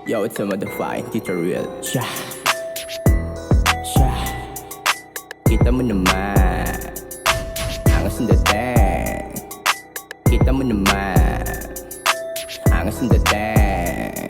Yo, it's a motherfucking tutorial. Sha, sha. Kita mo naman, angas ng dating. Kita mo naman, angas ng dating.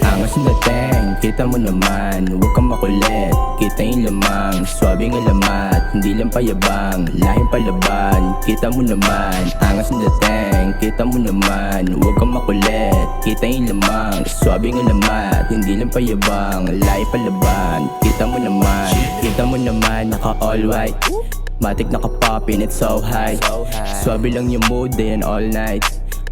Angas ng dating, kita mo naman. Huwag kang makulit, kita yung lamang. Swabing alamat, hindi lang payabang. Lahing palaban, kita mo naman. Angas ng dating, kita mo naman. Huwag kang makulit, kita yung lamang. Swabing alamat, hindi lang payabang. Lahing palaban, kita mo naman. Kita mo naman, naka all white. Matik naka-poppin, it's so high. Swabe lang yung mood day and all night.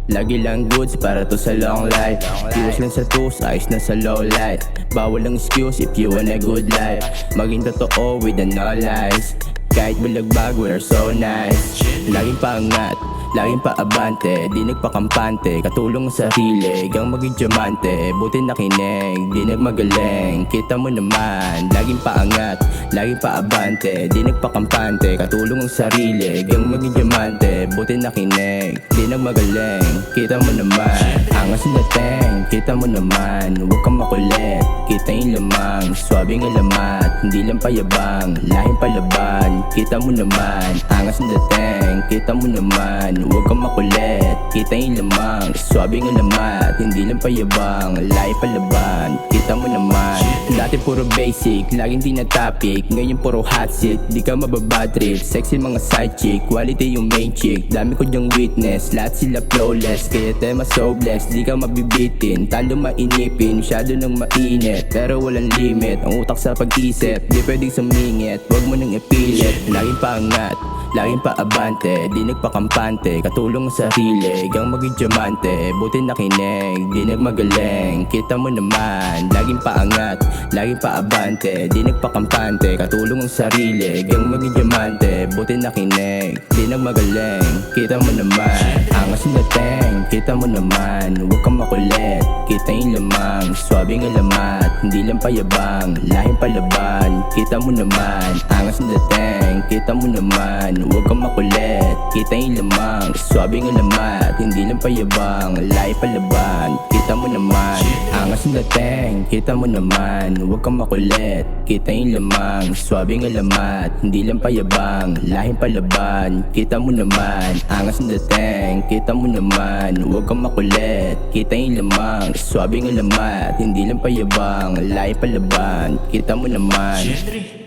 Lagi lang goods para to sa long life. Iwas lang sa twos, ayos na sa low light. Bawal lang excuse if you want a good life. Maging totoo with the no lies. Kahit balagbag, we're so nice. Laging paangat, laging paabante. Di nagpakampante, katulong sa sarili. Gang maging diamante, buti nakinig. Di nagmagaling, kita mo naman. Laging paangat, laging paabante. Di nagpakampante, katulong sa sarili. Gang maging diamante, buti nakinig. Di nagmagaling, kita mo naman. Angas ng dating, kita mo naman. Huwag kang makulit, kita yung lamang. Swabing alamat, hindi lang payabang. Lahing palaban, kita mo naman. Angas ng dating, kita mo naman. Huwag kang makulit, kita yung lamang. Swabing alamat, hindi lang payabang. Lahing palaban, kita mo naman. Dati puro basic, laging tinatapik. Ngayon puro hot seat, di ka mababadtrip. Sexy mga side chick, quality yung main chick. Dami ko dyang witness, lahat sila flawless. Kaya tema so blessed, di ka mabibitin. Talo mainipin, masyado nang mainit. Pero walang limit, ang utak sa pag-isip. Di pwedeng sumingit, wag mo nang ipilit. Laging paangat, laging paabante. Di nagpakampante, katulong sa sarili. Gang maging diamante, buti nakinig. Di nagmagaling, kita mo naman. Laging paangat, laging paabante. Di nagpakampante, katulong sa sarili. Gang maging diamante, buti nakinig. Di nagmagaling, kita mo naman. Angas ng dating, kita mo naman. Huwag kang makulit, kita yung lamang. Swabing alamat, hindi lang payabang. Lahing palaban, kita mo naman. Angas ng dating, kita mo naman. Huwag kang makulit, kita yung lamang. Swabing alamat, hindi lang payabang. Lahing palaban, kita mo naman. Angas ng dating, kita mo naman. Huwag kang makulit, kita yung lamang. Swabing alamat, hindi lang payabang. Lahing palaban, kita mo naman. Angas ng dating, kita mo naman. Huwag kang makulit, kita yung lamang. Swabing alamat, hindi lang payabang. Lahing palaban, kita mo naman.